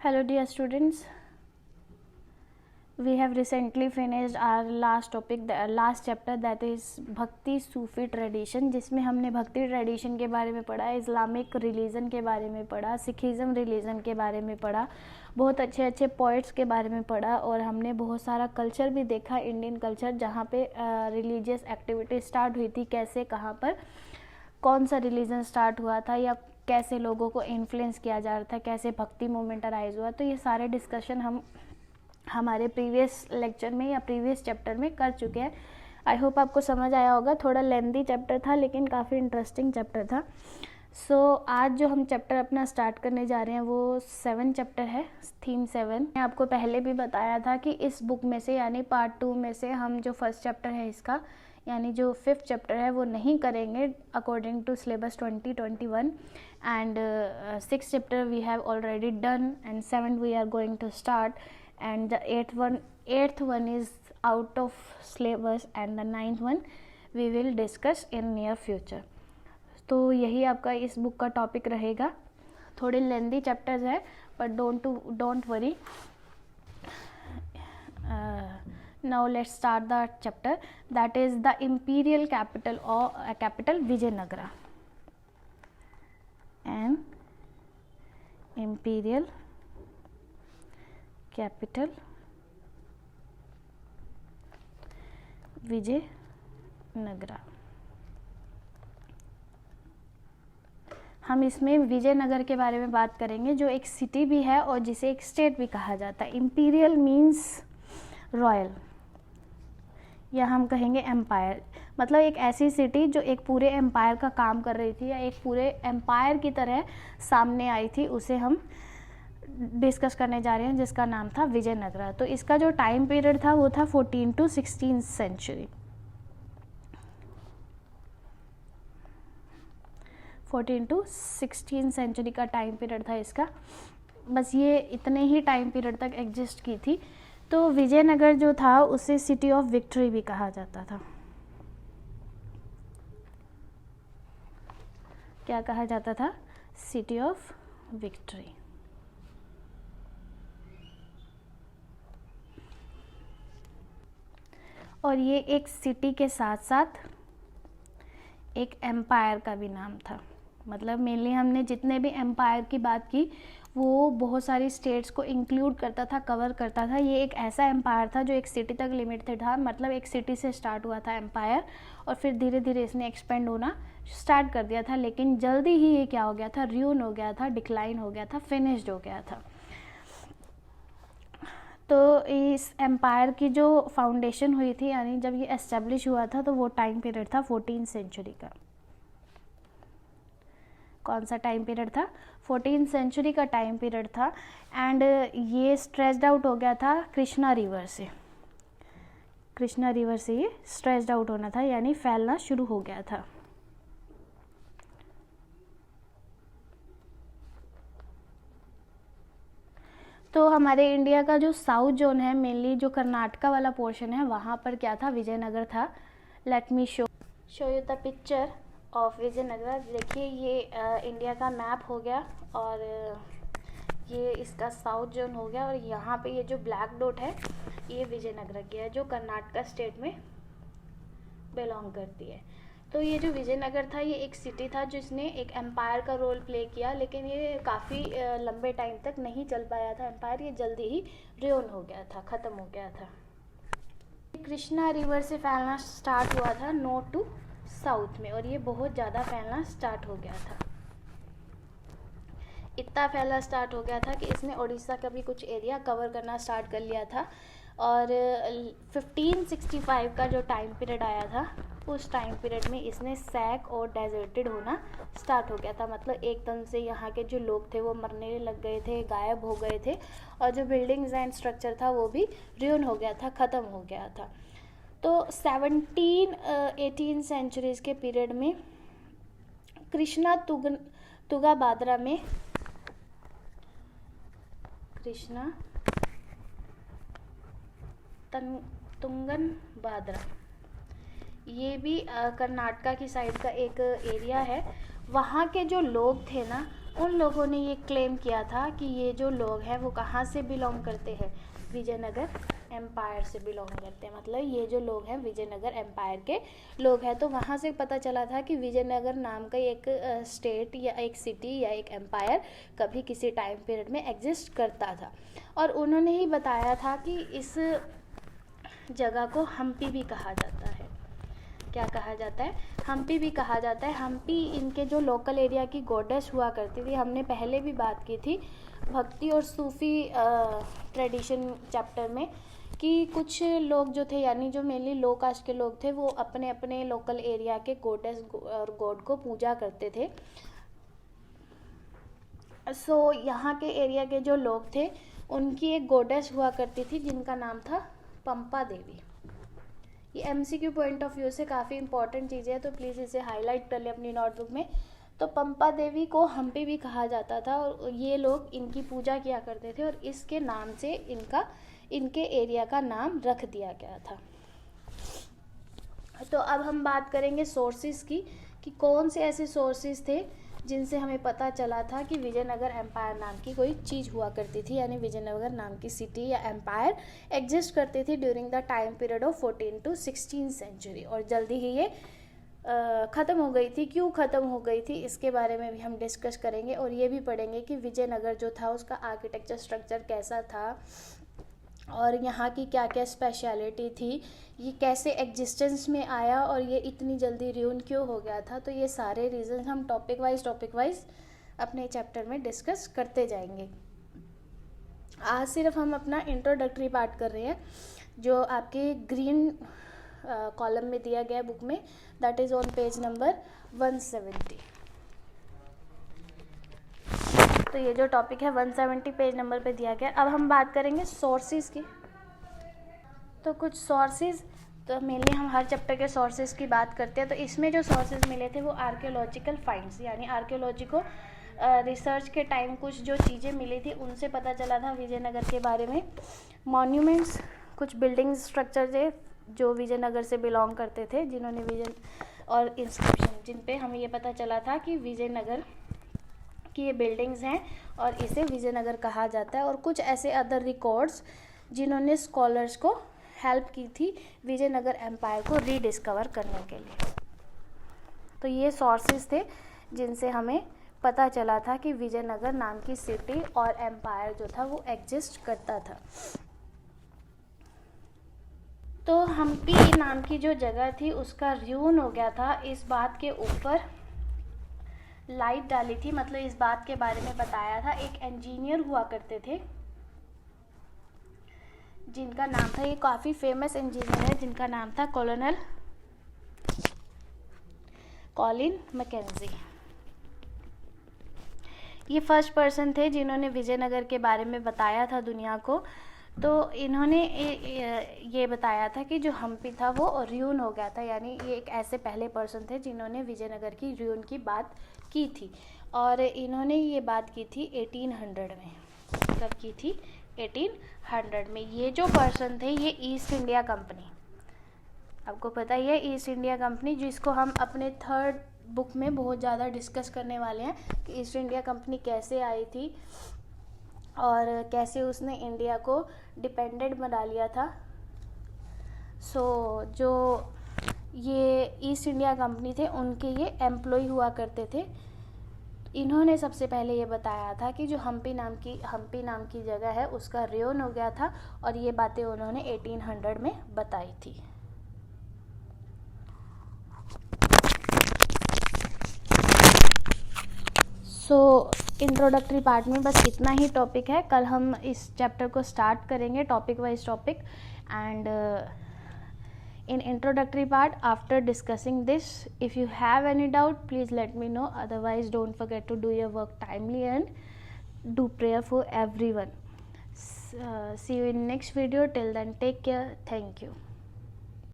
Hello dear students, we have recently finished our last topic, the last chapter, that is भक्ति सूफी tradition, जिसमें हमने भक्ति tradition के बारे में पढ़ा, इस्लामिक रिलीजन के बारे में पढ़ा, सिखिज़म रिलीजन के बारे में पढ़ा, बहुत अच्छे अच्छे पोइट्स के बारे में पढ़ा और हमने बहुत सारा कल्चर भी देखा, इंडियन कल्चर, जहाँ पे रिलीजियस एक्टिविटी स्टार्ट हुई थी, कैसे कहाँ पर कौन सा रिलीजन स्टार्ट हुआ था या कैसे लोगों को इन्फ्लुएंस किया जा रहा था, कैसे भक्ति मूवमेंट अराइज हुआ। तो ये सारे डिस्कशन हम हमारे प्रीवियस लेक्चर में या प्रीवियस चैप्टर में कर चुके हैं। आई होप आपको समझ आया होगा। थोड़ा लेंदी चैप्टर था लेकिन काफ़ी इंटरेस्टिंग चैप्टर था। आज जो हम चैप्टर अपना स्टार्ट करने जा रहे हैं वो 7 चैप्टर है, थीम 7। मैं आपको पहले भी बताया था कि इस बुक में से यानी पार्ट 2 में से हम जो फर्स्ट चैप्टर है इसका यानी जो 5th चैप्टर है वो नहीं करेंगे according to syllabus 2021 and 6th chapter we have already done and 7th we are going to start and the 8th one is out of syllabus and the 9th one we will discuss in near future। तो यही आपका इस book का topic रहेगा। थोड़े लेंदी chapters है but don't worry। Now let's start the chapter, that is the imperial capital or capital Vijayanagara and imperial capital Vijayanagara. हम इसमें विजयनगर के बारे में बात करेंगे जो एक सिटी भी है और जिसे एक स्टेट भी कहा जाता है। इंपीरियल मींस रॉयल या हम कहेंगे एम्पायर, मतलब एक ऐसी सिटी जो एक पूरे एम्पायर का काम कर रही थी या एक पूरे एम्पायर की तरह सामने आई थी, उसे हम डिस्कस करने जा रहे हैं जिसका नाम था विजयनगरा। तो इसका जो टाइम पीरियड था वो था 14 to 16 सेंचुरी। 14 to 16 सेंचुरी का टाइम पीरियड था इसका। बस ये इतने ही टाइम पीरियड तक एग्जिस्ट की थी। तो विजयनगर जो था उसे सिटी ऑफ विक्ट्री भी कहा जाता था। क्या कहा जाता था? City of victory. और ये एक सिटी के साथ साथ एक एम्पायर का भी नाम था। मतलब मेनली हमने जितने भी एम्पायर की बात की वो बहुत सारी स्टेट्स को इंक्लूड करता था, कवर करता था। ये एक ऐसा एम्पायर था जो एक सिटी तक लिमिटेड था, मतलब एक सिटी से स्टार्ट हुआ था एम्पायर और फिर धीरे धीरे इसने एक्सपेंड होना स्टार्ट कर दिया था। लेकिन जल्दी ही ये क्या हो गया था? र्यून हो गया था, डिक्लाइन हो गया था, फिनिश्ड हो गया था। तो इस एम्पायर की जो फाउंडेशन हुई थी यानी जब ये एस्टेब्लिश हुआ था तो वो टाइम पीरियड था 14 सेंचुरी का। कौन सा टाइम पीरियड था? 14 सेंचुरी का टाइम पीरियड था। एंड ये स्ट्रेस्ड आउट हो गया था कृष्णा रिवर से। कृष्णा रिवर से ये स्ट्रेस्ड आउट होना था यानी फैलना शुरू हो गया था। तो हमारे इंडिया का जो साउथ जोन है, मेनली जो कर्नाटका वाला पोर्शन है, वहाँ पर क्या था? विजयनगर था। Let me show you the picture of Vijayanagar. देखिए ये इंडिया का मैप हो गया और ये इसका साउथ जोन हो गया और यहाँ पे ये जो ब्लैक डॉट है ये विजयनगर की है जो कर्नाटका स्टेट में बिलोंग करती है। तो ये जो विजयनगर था ये एक सिटी था जिसने एक एम्पायर का रोल प्ले किया, लेकिन ये काफ़ी लंबे टाइम तक नहीं चल पाया था एम्पायर। ये जल्दी ही र्यून हो गया था, ख़त्म हो गया था। कृष्णा रिवर से फैलना स्टार्ट हुआ था नॉर्थ टू साउथ में और ये बहुत ज़्यादा फैलना स्टार्ट हो गया था। इतना फैलना स्टार्ट हो गया था कि इसने उड़ीसा का भी कुछ एरिया कवर करना स्टार्ट कर लिया था। और 1565 का जो टाइम पीरियड आया था उस टाइम पीरियड में इसने सैक और डेजर्टेड होना स्टार्ट हो गया था। मतलब एकदम से यहाँ के जो लोग थे वो मरने लग गए थे, गायब हो गए थे और जो बिल्डिंग्स एंड स्ट्रक्चर था वो भी र्यून हो गया था, ख़त्म हो गया था। तो 17-18 सेंचुरीज़ के पीरियड में कृष्णा तुंगाभाद्रा में कृष्णा तुंगनभाद्रा ये भी कर्नाटका की साइड का एक एरिया है। वहाँ के जो लोग थे ना उन लोगों ने ये क्लेम किया था कि ये जो लोग हैं वो कहाँ से बिलोंग करते हैं, विजयनगर एम्पायर से बिलोंग करते हैं। मतलब ये जो लोग हैं विजयनगर एम्पायर के लोग हैं। तो वहाँ से पता चला था कि विजयनगर नाम का एक स्टेट या एक सिटी या एक एम्पायर कभी किसी टाइम पीरियड में एग्जिस्ट करता था। और उन्होंने ही बताया था कि इस जगह को हम्पी भी कहा जाता है। क्या कहा जाता है? हम्पी भी कहा जाता है। हम्पी इनके जो लोकल एरिया की गॉडेस हुआ करती थी। हमने पहले भी बात की थी भक्ति और सूफी ट्रेडिशन चैप्टर में कि कुछ लोग जो थे, यानी जो मेनली लो कास्ट के लोग थे, वो अपने अपने लोकल एरिया के गॉडेस और गॉड को पूजा करते थे। सो यहाँ के एरिया के जो लोग थे उनकी एक गॉडेस हुआ करती थी जिनका नाम था पंपा देवी। ये एमसीक्यू पॉइंट ऑफ व्यू से काफ़ी इंपॉर्टेंट चीज़ें हैं, तो प्लीज़ इसे हाईलाइट कर ले अपनी नोटबुक में। तो पंपा देवी को हम्पी भी कहा जाता था और ये लोग इनकी पूजा किया करते थे और इसके नाम से इनके एरिया का नाम रख दिया गया था। तो अब हम बात करेंगे सोर्सेज की कि कौन से ऐसे सोर्सेज थे जिनसे हमें पता चला था कि विजयनगर एम्पायर नाम की कोई चीज़ हुआ करती थी, यानी विजयनगर नाम की सिटी या एम्पायर एग्जिस्ट करती थी during the time period of 14 to 16 century, और जल्दी ही ये ख़त्म हो गई थी। क्यों ख़त्म हो गई थी इसके बारे में भी हम डिस्कस करेंगे, और ये भी पढ़ेंगे कि विजयनगर जो था उसका आर्किटेक्चर स्ट्रक्चर कैसा था और यहाँ की क्या क्या स्पेशलिटी थी, ये कैसे एग्जिस्टेंस में आया और ये इतनी जल्दी र्यून क्यों हो गया था। तो ये सारे रीज़न हम टॉपिक वाइज अपने चैप्टर में डिस्कस करते जाएंगे। आज सिर्फ हम अपना इंट्रोडक्टरी पार्ट कर रहे हैं जो आपके ग्रीन कॉलम में दिया गया बुक में, that is on page number 170। तो ये जो टॉपिक है 170 पेज नंबर पे दिया गया। अब हम बात करेंगे सोर्सेज की। तो कुछ सोर्सेज, तो मेनली हम हर चैप्टर के सोर्सेज की बात करते हैं। तो इसमें जो सोर्सेज मिले थे वो आर्कियोलॉजिकल फाइंड्स, यानी आर्कियोलॉजी को रिसर्च के टाइम कुछ जो चीज़ें मिली थी उनसे पता चला था विजयनगर के बारे में। मॉन्यूमेंट्स, कुछ बिल्डिंग स्ट्रक्चर थे जो विजयनगर से बिलोंग करते थे, जिन्होंने और इंस्क्रिप्शन जिन पे हमें ये पता चला था कि विजयनगर कि ये बिल्डिंग्स हैं और इसे विजयनगर कहा जाता है। और कुछ ऐसे अदर रिकॉर्ड्स जिन्होंने स्कॉलर्स को हेल्प की थी विजयनगर एम्पायर को रीडिस्कवर करने के लिए। तो ये सोर्सेज थे जिनसे हमें पता चला था कि विजयनगर नाम की सिटी और एम्पायर जो था वो एग्जिस्ट करता था। तो हम्पी नाम की जो जगह थी उसका र्यून हो गया था, इस बात के ऊपर लाइट डाली थी, मतलब इस बात के बारे में बताया था। एक इंजीनियर हुआ करते थे जिनका नाम था, ये काफ़ी फेमस इंजीनियर है जिनका नाम था कॉलोनल कॉलिन मैकेंजी। ये फर्स्ट पर्सन थे जिन्होंने विजयनगर के बारे में बताया था दुनिया को। तो इन्होंने ये बताया था कि जो हम्पी था वो र्यून हो गया था, यानी ये एक ऐसे पहले पर्सन थे जिन्होंने विजयनगर की र्यून की बात की थी। और इन्होंने ये बात की थी 1800 में। कब की थी? 1800 में। ये जो पर्सन थे ये ईस्ट इंडिया कंपनी, आपको पता ही है ईस्ट इंडिया कंपनी, जिसको हम अपने थर्ड बुक में बहुत ज़्यादा डिस्कस करने वाले हैं कि ईस्ट इंडिया कंपनी कैसे आई थी और कैसे उसने इंडिया को डिपेंडेंट बना लिया था। जो ये ईस्ट इंडिया कंपनी थे उनके ये एम्प्लॉय हुआ करते थे। इन्होंने सबसे पहले ये बताया था कि जो हम्पी नाम की जगह है उसका र्यून हो गया था, और ये बातें उन्होंने 1800 में बताई थी। इंट्रोडक्टरी पार्ट में बस इतना ही टॉपिक है। कल हम इस चैप्टर को स्टार्ट करेंगे topic wise topic, and in introductory part, after discussing this, if you have any doubt please let me know, otherwise don't forget to do your work timely and do prayer for everyone. See you in next video. Till then, take care. Thank you.